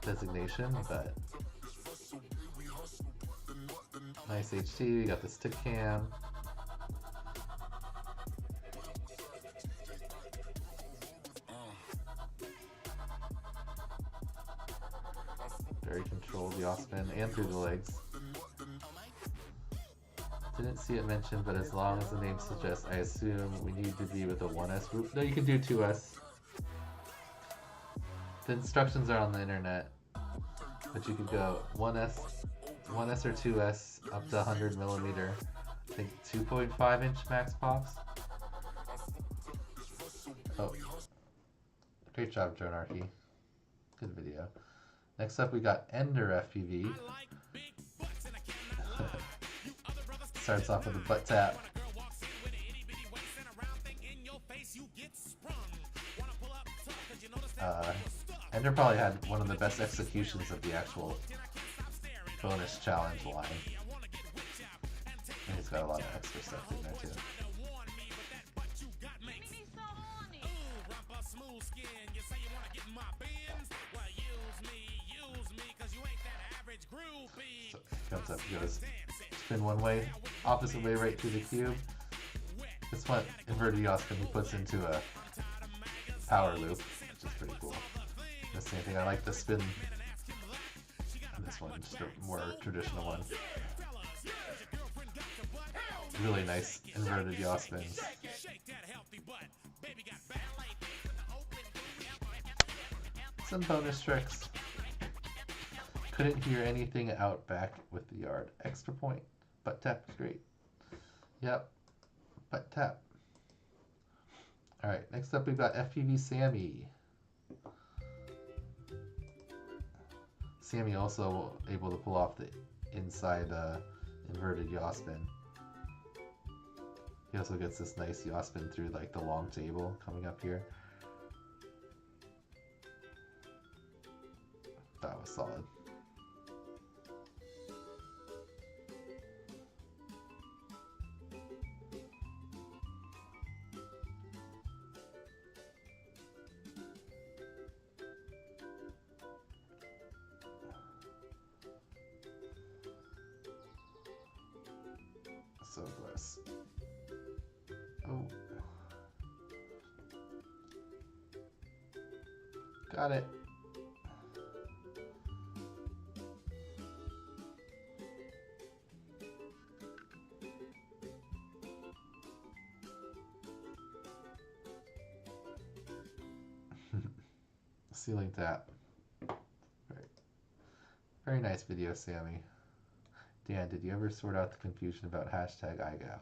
Speaker 12: designation, but nice HT. We got the stick cam. Very controlled Yasmin and through the legs. Didn't see it mentioned, but as long as the name suggests, I assume we need to be with a 1S group. No, you can do 2S. The instructions are on the internet, but you could go 1S or 2S up to 100 millimeter. I think 2.5 inch max pops. Oh, great job, dronarkey. Good video. Next up, we got Ender FPV. Starts off with a butt tap. Ender probably had one of the best executions of the actual bonus challenge line. And he's got a lot of extra stuff in there too. So he comes up, he goes spin one way, opposite way right through the cube. This one, inverted Yasmin, he puts into a power loop, which is pretty cool. The same thing, I like the spin on this one, just a more traditional one. Really nice inverted Yasmins. Some bonus tricks. Couldn't hear anything out back with the yard. Extra point. Butt tap is great. Yep. Butt tap. Alright, next up we've got FPV Sammy. Sammy also able to pull off the inside inverted Yasmin. He also gets this nice Yasmin through like the long table coming up here. That was solid. So close. Oh. Got it. Ceiling tap. Very nice video, Sammy. Dan, did you ever sort out the confusion about hashtag IGOW?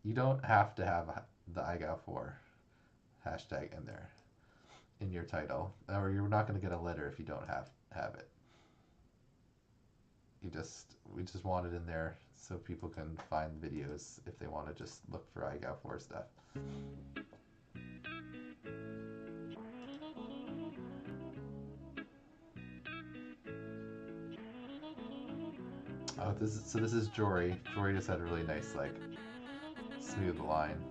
Speaker 12: You don't have to have the IGOW4 hashtag in there, in your title, or you're not going to get a letter if you don't have it. We just want it in there so people can find videos if they want to just look for IGOW4 stuff. Oh, this is Jory. Jory just had a really nice, like, smooth line.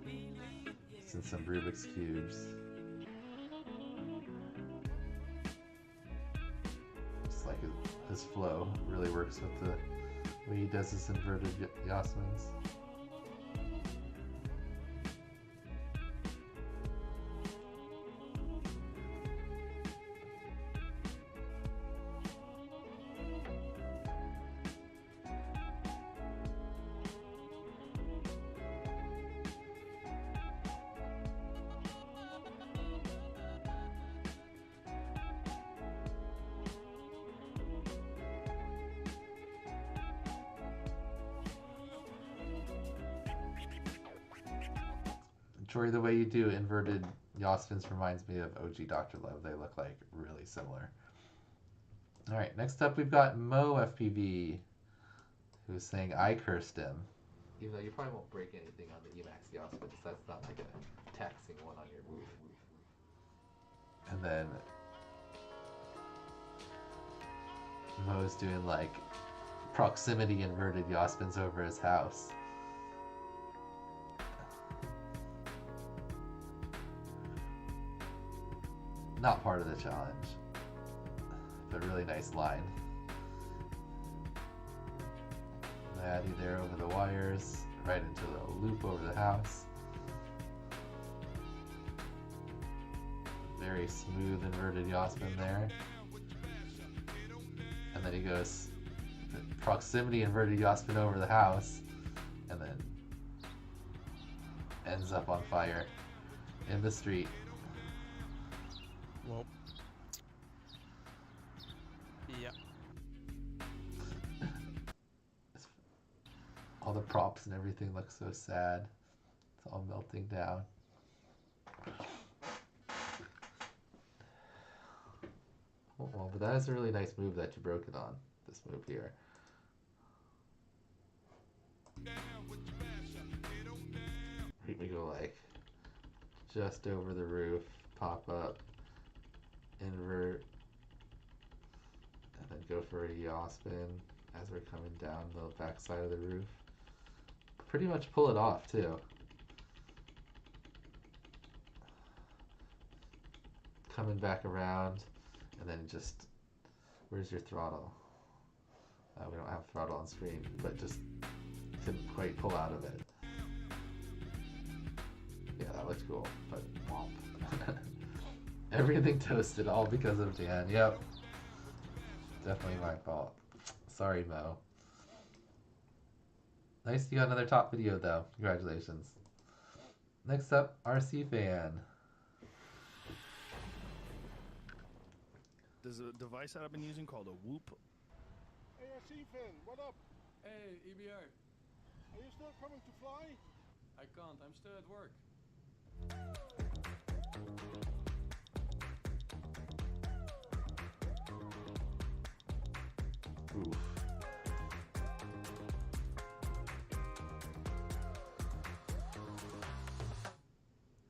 Speaker 12: Since some Rubik's Cubes. Just like his flow really works with the way he does his inverted Yasmins. Jory, the way you do inverted Yasmins reminds me of OG Dr. Love. They look like really similar. Alright, next up we've got Mo FPV, who's saying I cursed him. Even though you probably won't break anything on the Emax Yasmin, that's not like a taxing one on your move. And then Mo's doing like proximity inverted Yasmins over his house. Not part of the challenge, but really nice line. Maddie there over the wires, right into the loop over the house. Very smooth inverted Yasmin there. And then he goes proximity inverted Yasmin over the house, and then ends up on fire in the street.
Speaker 5: Well, yeah.
Speaker 12: All the props and everything look so sad. It's all melting down. Oh, well, but that is a really nice move that you broke it on. This move here. We go like just over the roof, pop up, invert, and then go for a yaw spin as we're coming down the back side of the roof. Pretty much pull it off too. Coming back around, and then just, where's your throttle? We don't have throttle on screen, but just couldn't quite pull out of it. Yeah, that looks cool, but womp. Everything toasted, all because of Dan. Yep. Definitely my fault. Sorry, Mo. Nice, you got another top video though. Congratulations. Next up, RCFan.
Speaker 2: There's a device that I've been using called a Whoop.
Speaker 5: Hey, RCFan, what up?
Speaker 22: Hey, EBR.
Speaker 5: Are you still coming to fly?
Speaker 22: I can't, I'm still at work.
Speaker 12: Oof.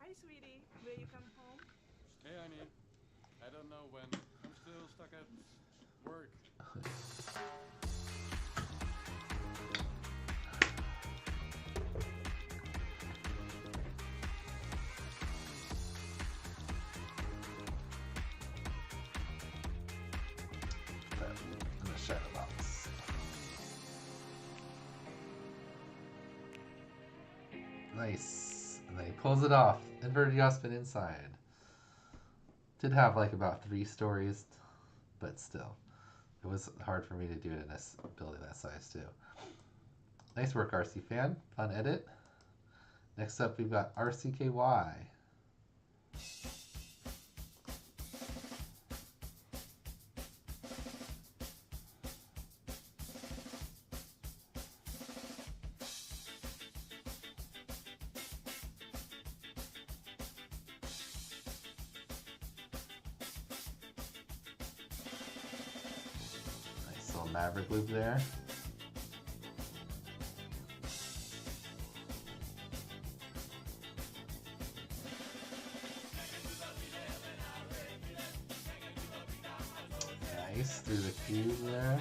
Speaker 1: Hi, sweetie. Will you come home?
Speaker 22: Hey, honey. I don't know when. I'm still stuck at work.
Speaker 12: In the shadow box. Nice. And then he pulls it off. Inverted yaw spin inside. Did have like about 3 stories, but still. It was hard for me to do it in this building that size too. Nice work, RCFan. Fun edit. Next up, we've got RCKY. Nice little Maverick loop there. Nice, through the cube there.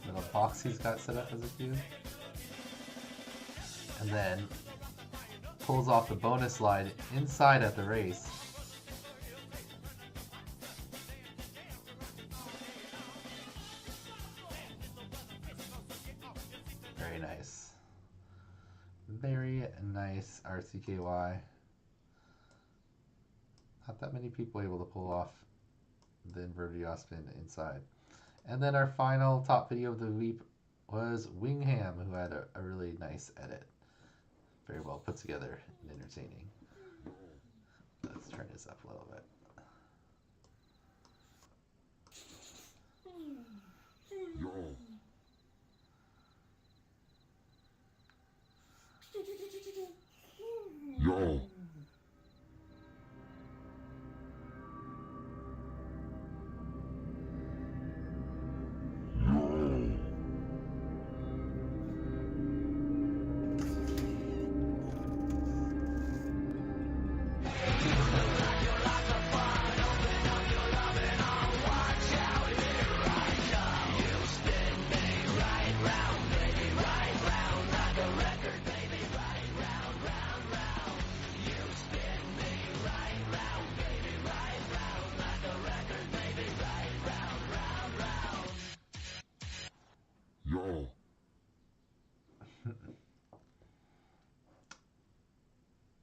Speaker 12: Little box he's got set up as a cube. And then pulls off the bonus slide inside at the race. Very nice. Very nice, RCKY. Not that many people able to pull off the inverted yaw spin inside. And then our final top video of the week was Wingham, who had a really nice edit. Very well put together and entertaining. Let's turn this up a little bit.
Speaker 5: Yo.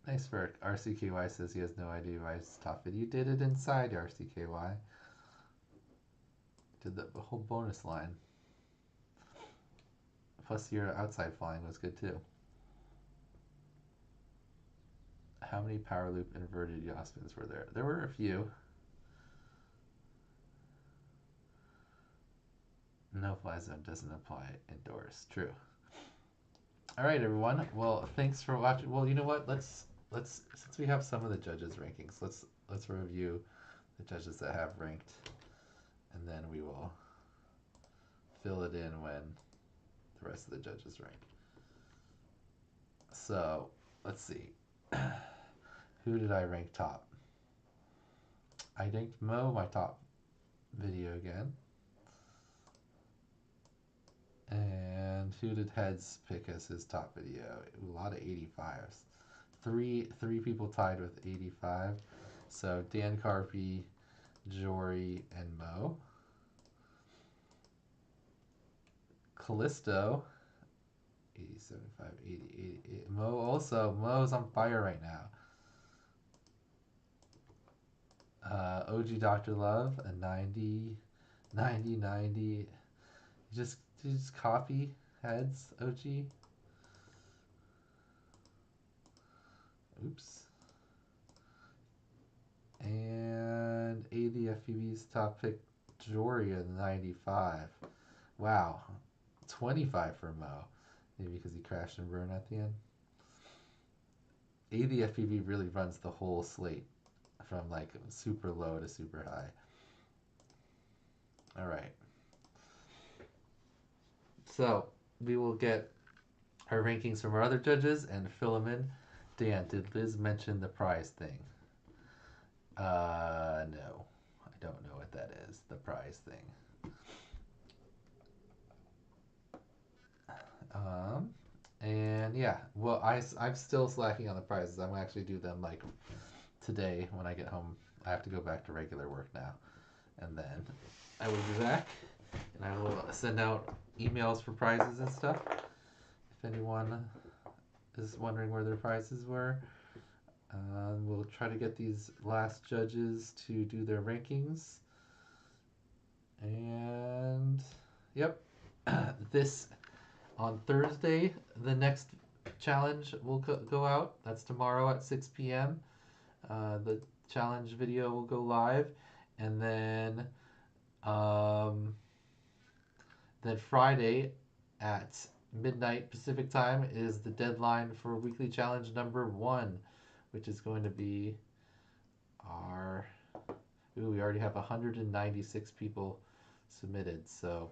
Speaker 12: Nice work. RCKY says he has no idea why it's top video. You did it inside, RCKY. Did the whole bonus line. Plus your outside flying was good too. How many power loop inverted yaw spins were there? There were a few. No fly zone doesn't apply indoors. True. All right, everyone. Well, thanks for watching. Well, you know what? Let's since we have some of the judges' rankings, let's review the judges that have ranked, and then we will fill it in when the rest of the judges rank. So let's see. Who did I rank top? I think Mo, my top video again. And who did Heads pick as his top video? A lot of 85s. Three people tied with 85. So DanCarpi, Jory, and Mo. Callisto, 80, 75, 80, 88. Mo also. Mo's on fire right now. OG Dr. Love, a 90, 90, 90. Just copy Heads, OG. Oops. And ADFPB's top pick, Jory, a 95. Wow. 25 for Mo. Maybe because he crashed and burned at the end. ADFPB really runs the whole slate from like super low to super high. Alright. So, we will get our rankings from our other judges and fill them in. Dan, did Liz mention the prize thing? No. I don't know what that is, the prize thing. And yeah, well, I'm still slacking on the prizes. I'm gonna actually do them like today when I get home. I have to go back to regular work now. And then I will be back and I will send out emails for prizes and stuff. If anyone is wondering where their prizes were. We'll try to get these last judges to do their rankings. And yep, this on Thursday, the next challenge will go out. That's tomorrow at 6 p.m. The challenge video will go live, and then Friday at midnight Pacific time is the deadline for weekly challenge number 1, which is going to be our. We already have 196 people submitted, so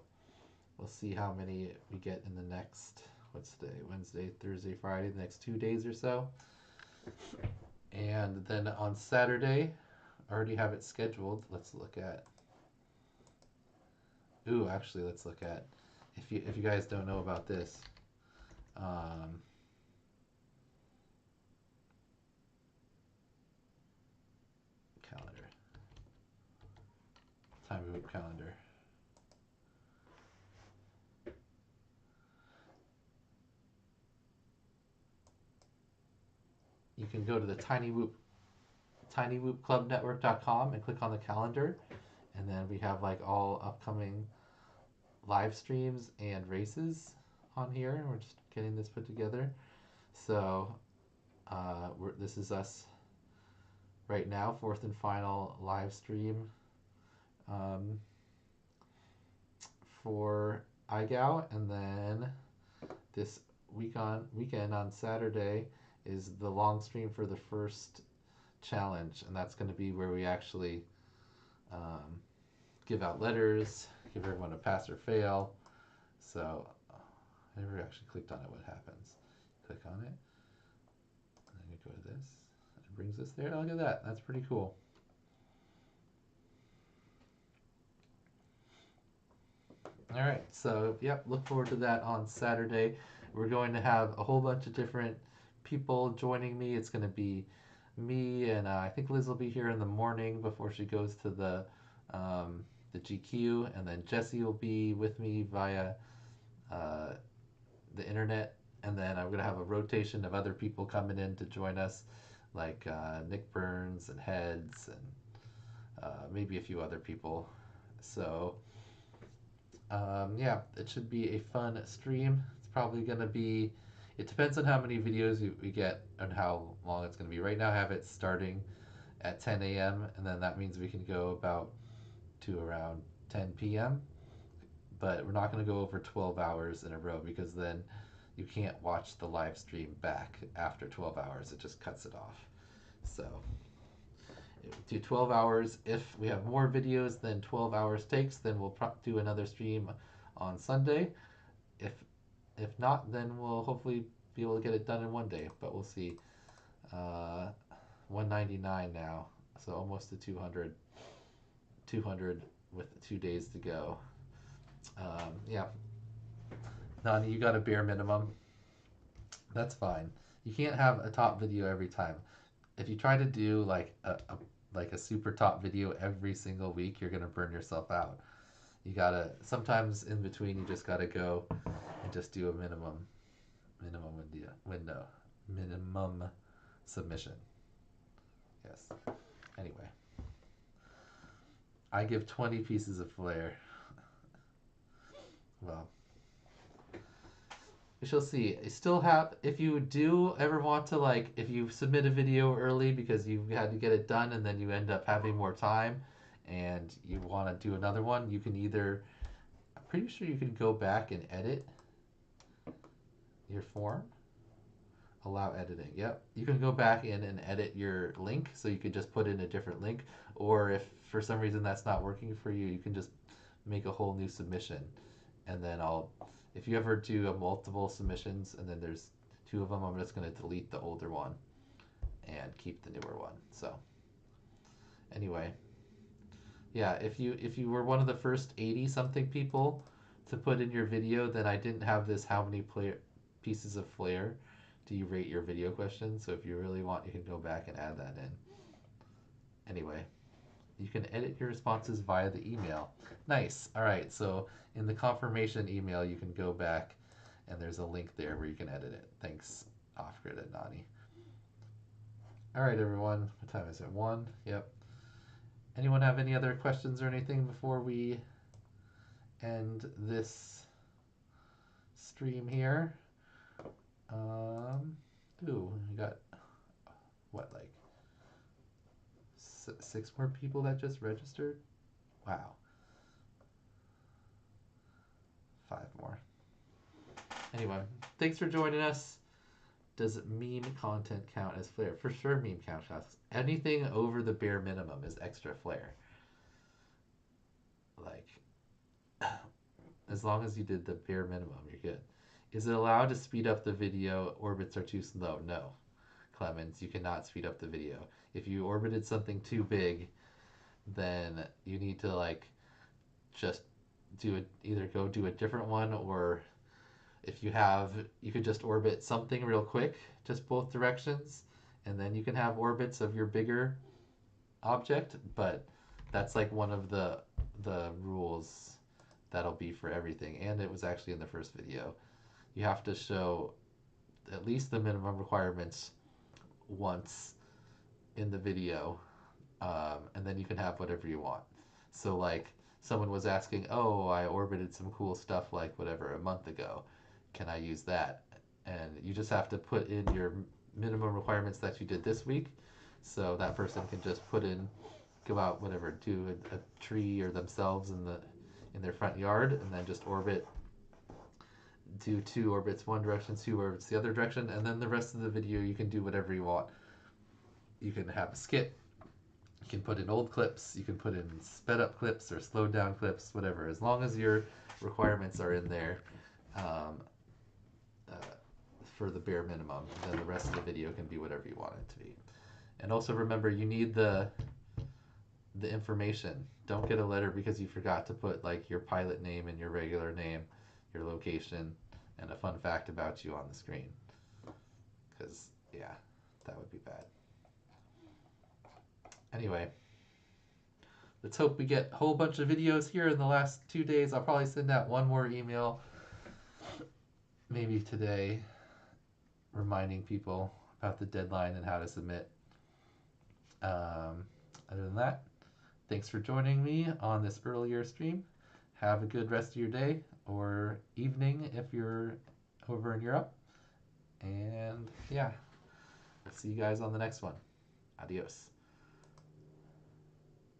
Speaker 12: we'll see how many we get in the next, what's today? Wednesday, Thursday, Friday, the next 2 days or so. And then on Saturday, I already have it scheduled. Let's look at. Actually, let's look at. If you guys don't know about this, calendar, time loop calendar. You can go to the tinywoopclubnetwork.com and click on the calendar, and then we have like all upcoming live streams and races on here, and we're just getting this put together. So this is us right now, 4th and final live stream for IGOW, and then this weekend on Saturday is the long stream for the first challenge, and that's going to be where we actually give out letters, give everyone a pass or fail. So I never actually clicked on it. What happens? Click on it, and then you go to this. It brings us there. Oh, look at that. That's pretty cool. All right. So yep, look forward to that on Saturday. We're going to have a whole bunch of different people joining me. It's going to be me, and I think Liz will be here in the morning before she goes to the GQ, and then Jesse will be with me via the internet, and then I'm going to have a rotation of other people coming in to join us, like Nick Burns and Heads, and maybe a few other people. So yeah, it should be a fun stream. It's probably going to be, it depends on how many videos we get and how long it's going to be. Right now I have it starting at 10 a.m. and then that means we can go about to around 10 p.m. But we're not going to go over 12 hours in a row, because then you can't watch the live stream back after 12 hours. It just cuts it off. So do 12 hours. If we have more videos than 12 hours takes, then we'll do another stream on Sunday. If not, then we'll hopefully be able to get it done in one day, but we'll see. 199 now, so almost to 200. 200 with 2 days to go. Yeah. Nani, you got a bare minimum. That's fine. You can't have a top video every time. If you try to do like a super top video every single week, you're gonna burn yourself out. You gotta, sometimes in between, you just gotta go and just do a minimum window, minimum submission. Yes. Anyway, I give 20 pieces of flair. Well, we shall see. I still have, if you do ever want to, like, if you submit a video early because you had to get it done and then you end up having more time and you want to do another one, you can either, I'm pretty sure you can go back and edit your form. Allow editing. Yep. You can go back in and edit your link, so you could just put in a different link, or if for some reason that's not working for you, you can just make a whole new submission. And then if you ever do multiple submissions and then there's 2 of them, I'm just going to delete the older one and keep the newer one. So anyway, yeah, if you were one of the first 80 something people to put in your video, then I didn't have this how many pieces of flair do you rate your video question. So if you really want, you can go back and add that in. Anyway, you can edit your responses via the email. Nice. All right, so in the confirmation email, you can go back and there's a link there where you can edit it. Thanks, Offgrid and Nani. All right, everyone. What time is it? 1? Yep. Anyone have any other questions or anything before we end this stream here? Ooh, we got, what, like 6 more people that just registered? Wow. 5 more. Anyway, thanks for joining us. Does meme content count as flair? For sure meme count counts. Anything over the bare minimum is extra flair. Like, as long as you did the bare minimum, you're good. Is it allowed to speed up the video? Orbits are too slow. No. Clemens, you cannot speed up the video. If you orbited something too big, then you need to, like, just do it, either go do a different one, or if you have, you could just orbit something real quick, just both directions, and then you can have orbits of your bigger object. But that's like one of the rules that'll be for everything, and it was actually in the first video. You have to show at least the minimum requirements once in the video, and then you can have whatever you want. So like, someone was asking, oh, I orbited some cool stuff like whatever a month ago, can I use that? And you just have to put in your minimum requirements that you did this week, so that person can just put in, go out, whatever, do a tree or themselves in their front yard, and then just orbit, do 2 orbits one direction, 2 orbits the other direction, and then the rest of the video you can do whatever you want. You can have a skip, you can put in old clips, you can put in sped up clips or slowed down clips, whatever. As long as your requirements are in there for the bare minimum, then the rest of the video can be whatever you want it to be. And also remember, you need the information. Don't get a letter because you forgot to put like your pilot name and your regular name, your location, and a fun fact about you on the screen. Because, yeah, that would be bad. Anyway, let's hope we get a whole bunch of videos here in the last 2 days. I'll probably send out one more email, maybe today, reminding people about the deadline and how to submit. Other than that, thanks for joining me on this earlier stream. Have a good rest of your day or evening if you're over in Europe. And yeah, we'll see you guys on the next one. Adios.